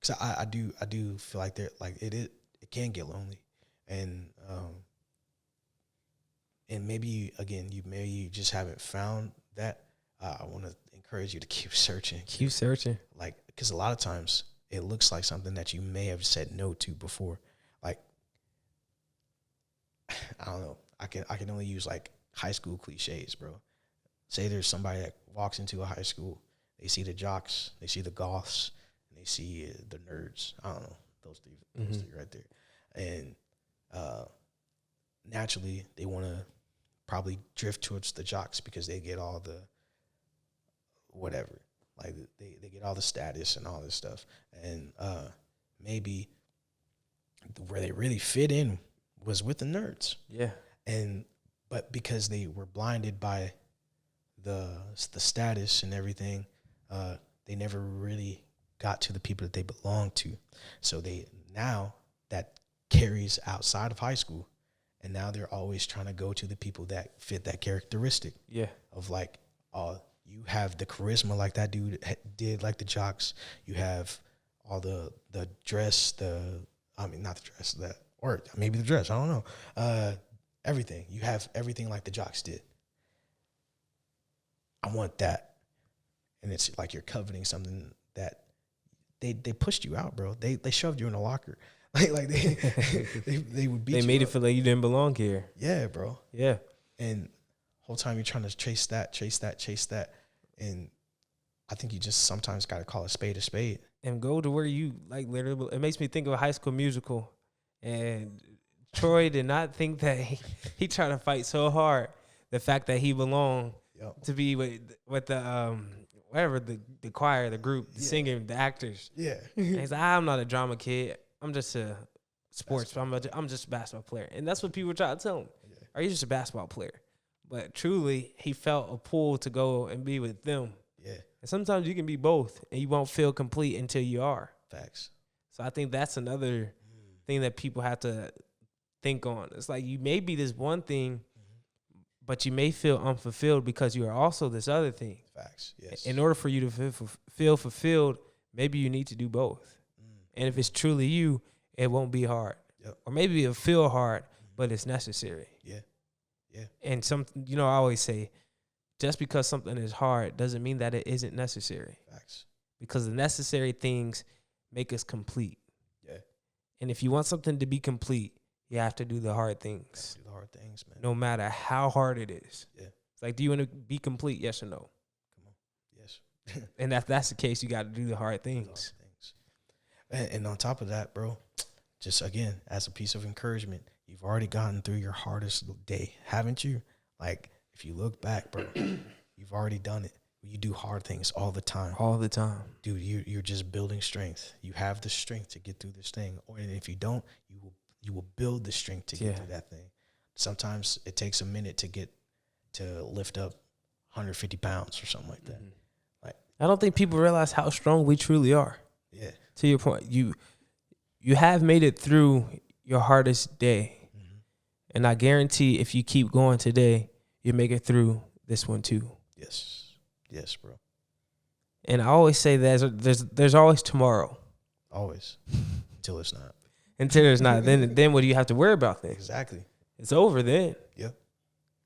Because I do feel like it can get lonely, and maybe again you just haven't found that. I want to encourage you to keep searching. Keep searching. Like, because a lot of times it looks like something that you may have said no to before. Like, I don't know. I can only use like high school cliches, bro. Say there's somebody that walks into a high school, they see the jocks, they see the goths, and they see the nerds. I don't know, those three right there. And naturally, they want to probably drift towards the jocks because they get all the whatever. Like, they get all the status and all this stuff. And maybe where they really fit in was with the nerds. Yeah. But because they were blinded by the status and everything, they never really got to the people that they belonged to. So now that carries outside of high school, and now they're always trying to go to the people that fit that characteristic. Yeah. Of like, you have the charisma like that dude did, like the jocks. You have all the dress, not the dress, or maybe the dress, I don't know. Everything. You have everything like the jocks did. I want that. And it's like you're coveting something that they pushed you out, bro. They shoved you in a locker. Like they would beat you. They made it feel like you didn't belong here. Yeah, bro. Yeah. And whole time you're trying to chase that. And I think you just sometimes got to call a spade. And go to where you, like, literally, it makes me think of a High School Musical. And Troy did not think that he tried to fight so hard. The fact that he belonged to be with the, whatever, the choir, the group, the singing, the actors. Yeah. And he's like, I'm not a drama kid. I'm just a sports. I'm just a basketball player. And that's what people try to tell him. Yeah. Are you just a basketball player? But truly, he felt a pull to go and be with them. Yeah. And sometimes you can be both, and you won't feel complete until you are. Facts. So I think that's another thing that people have to think on. It's like you may be this one thing, but you may feel unfulfilled because you are also this other thing. Facts. Yes. In order for you to feel fulfilled, maybe you need to do both. And if it's truly you, it won't be hard. Yep. Or maybe it'll feel hard, but it's necessary. Yeah. Yeah. And I always say, just because something is hard doesn't mean that it isn't necessary. Facts. Because the necessary things make us complete. Yeah. And if you want something to be complete, you have to do the hard things. Do the hard things, man. No matter how hard it is. Yeah. It's like, do you want to be complete? Yes or no? Come on. Yes. And if that's the case, you got to do the hard things. And on top of that, bro, just again, as a piece of encouragement, you've already gotten through your hardest day, haven't you? Like, if you look back, bro, you've already done it. You do hard things all the time. All the time. Dude, you're just building strength. You have the strength to get through this thing. And if you don't, you will build the strength to get through that thing. Sometimes it takes a minute to lift up 150 pounds or something like that. Like, I don't think people realize how strong we truly are. Yeah. To your point, you have made it through your hardest day. And I guarantee if you keep going today, you'll make it through this one too. Yes. Yes, bro. And I always say that there's always tomorrow. Always. Until it's not. Until there's not. Then what do you have to worry about then? Exactly. It's over then. Yeah.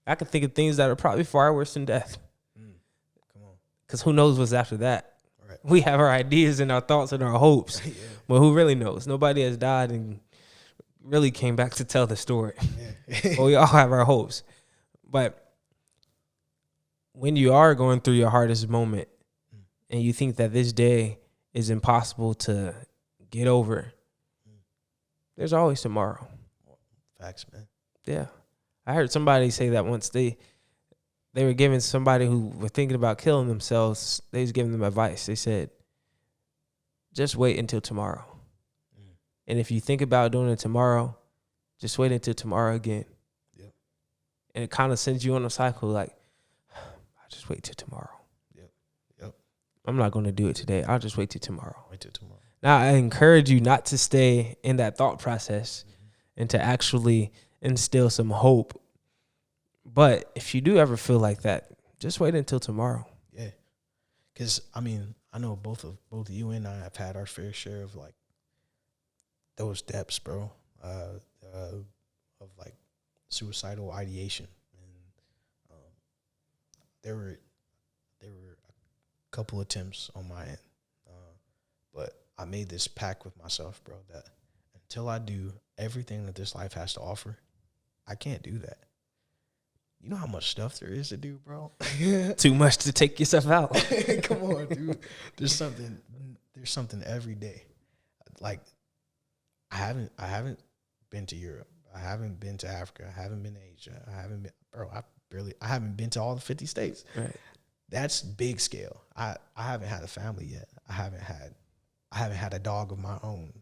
I can think of things that are probably far worse than death. Come on. Because who knows what's after that? Right. We have our ideas and our thoughts and our hopes. Yeah. But who really knows? Nobody has died and really came back to tell the story. Yeah. But we all have our hopes. But when you are going through your hardest moment and you think that this day is impossible to get over, there's always tomorrow. Facts, man. Yeah. I heard somebody say that once they were giving somebody who were thinking about killing themselves, they was giving them advice. They said, just wait until tomorrow. And if you think about doing it tomorrow, just wait until tomorrow again. Yep. And it kind of sends you on a cycle like, I'll just wait till tomorrow. Yep. I'm not going to do it today. I'll just wait till tomorrow. Wait till tomorrow. Now, I encourage you not to stay in that thought process and to actually instill some hope. But if you do ever feel like that, just wait until tomorrow. Yeah. Because, I mean, I know both you and I have had our fair share of, like, those depths, bro, of like suicidal ideation, and there were a couple attempts on my end, but I made this pact with myself, bro, that until I do everything that this life has to offer, I can't do that. You know how much stuff there is to do, bro? Too much to take yourself out. Come on, dude. There's something every day. Like, I haven't been to Europe. I haven't been to Africa. I haven't been to Asia. I haven't been to all the 50 states. Right. That's big scale. I haven't had a family yet. I haven't had a dog of my own.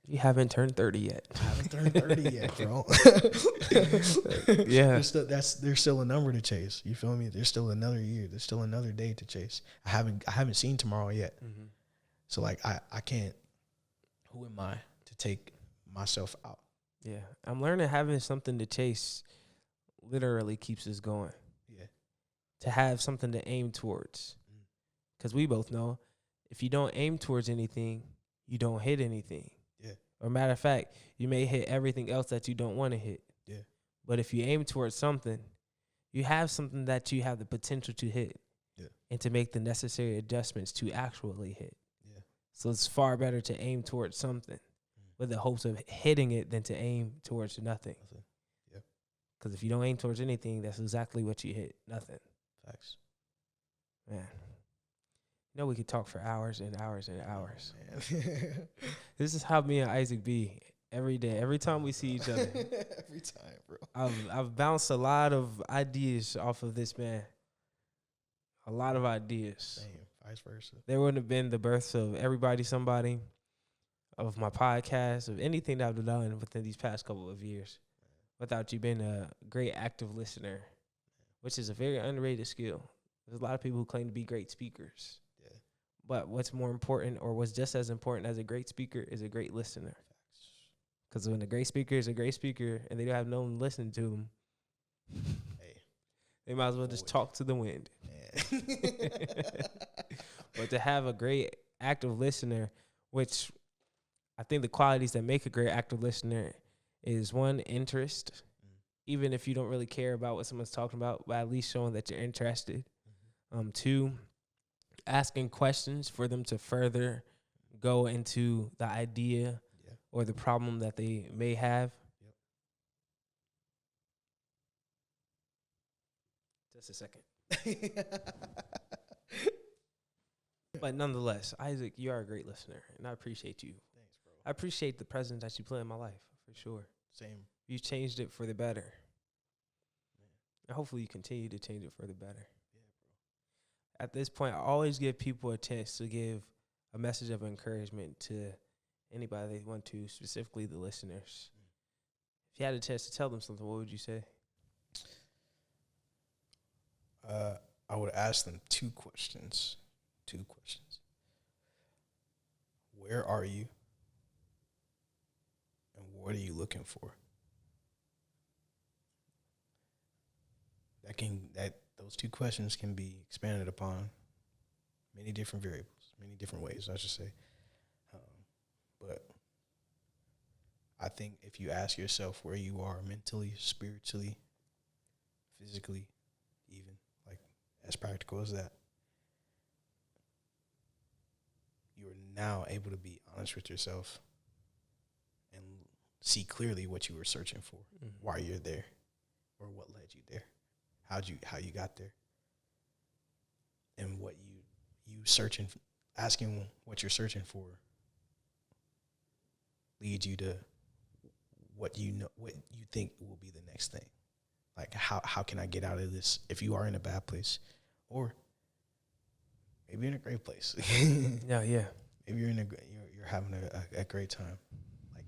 You haven't turned 30 yet. I haven't turned 30 yet, bro. Yeah. There's still a number to chase. You feel me? There's still another year. There's still another day to chase. I haven't seen tomorrow yet. Mm-hmm. So like I can't. Who am I to take myself out? Yeah. I'm learning having something to chase literally keeps us going. Yeah. To have something to aim towards. Because we both know if you don't aim towards anything, you don't hit anything. Yeah. Or matter of fact, you may hit everything else that you don't want to hit. Yeah. But if you aim towards something, you have something that you have the potential to hit. Yeah. And to make the necessary adjustments to actually hit. So it's far better to aim towards something with the hopes of hitting it than to aim towards nothing. Yeah. Because if you don't aim towards anything, that's exactly what you hit. Nothing. Facts. Man. You know we could talk for hours and hours and hours. Man. This is how me and Isaac be every day. Every time we see each other. Every time, bro. I've bounced a lot of ideas off of this man. A lot of ideas. Same. Vice versa. There wouldn't have been the births of Everybody Somebody, of my podcast, of anything that I've done within these past couple of years without you being a great active listener, which is a very underrated skill. There's a lot of people who claim to be great speakers. Yeah. But what's more important, or what's just as important as a great speaker, is a great listener. Because when a great speaker is a great speaker and they don't have no one listening to them, they might as well just talk to the wind. But to have a great active listener, which I think the qualities that make a great active listener is, one, interest. Even if you don't really care about what someone's talking about, but at least showing that you're interested. Two, asking questions for them to further go into the idea or the problem that they may have. Just a second. But nonetheless, Isaac, you are a great listener, and I appreciate you. Thanks, bro. I appreciate the presence that you play in my life, for sure. Same. You changed it for the better. And hopefully you continue to change it for the better. Yeah, bro. At this point, I always give people a chance to give a message of encouragement to anybody they want to, specifically the listeners. If you had a chance to tell them something, what would you say? I would ask them two questions. Where are you? And what are you looking for? Those two questions can be expanded upon many different variables, many different ways, I should say. But I think if you ask yourself where you are mentally, spiritually, physically, even, like, as practical as that, you are now able to be honest with yourself and see clearly what you were searching for, why you're there, or what led you there, how you got there, and what you searching, asking what you're searching for lead you to what you think will be the next thing. Like, how can I get out of this if you are in a bad place? Or maybe in a great place. Yeah. Maybe you're having a great time. Like,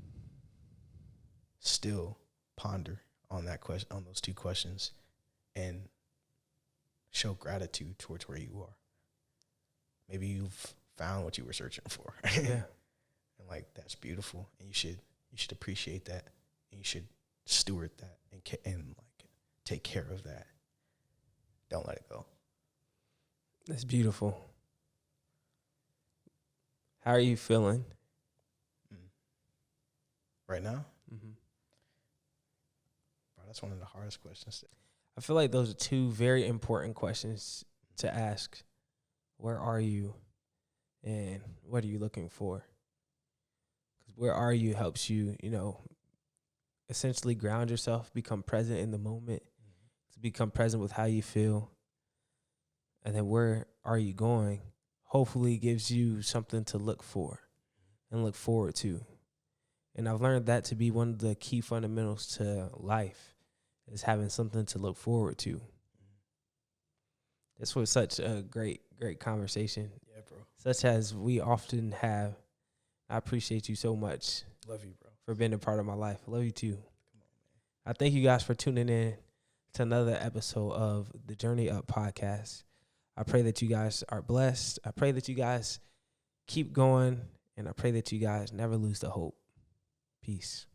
still ponder on that question, on those two questions, and show gratitude towards where you are. Maybe you've found what you were searching for. Yeah. And like, that's beautiful. And you should appreciate that. And you should steward that and like take care of that. Don't let it go. That's beautiful. How are you feeling? Right now? Mm-hmm. Bro, that's one of the hardest questions. I feel like those are two very important questions to ask. Where are you? And what are you looking for? Because where are you helps you, essentially ground yourself, become present in the moment, to become present with how you feel. And then where are you going? Hopefully gives you something to look for and look forward to. And I've learned that to be one of the key fundamentals to life, is having something to look forward to. This was such a great conversation. Yeah, bro. Such as we often have. I appreciate you so much. Love you, bro. For being a part of my life. I love you too. Come on, man. I thank you guys for tuning in to another episode of the Journey Up podcast. I pray that you guys are blessed. I pray that you guys keep going. And I pray that you guys never lose the hope. Peace.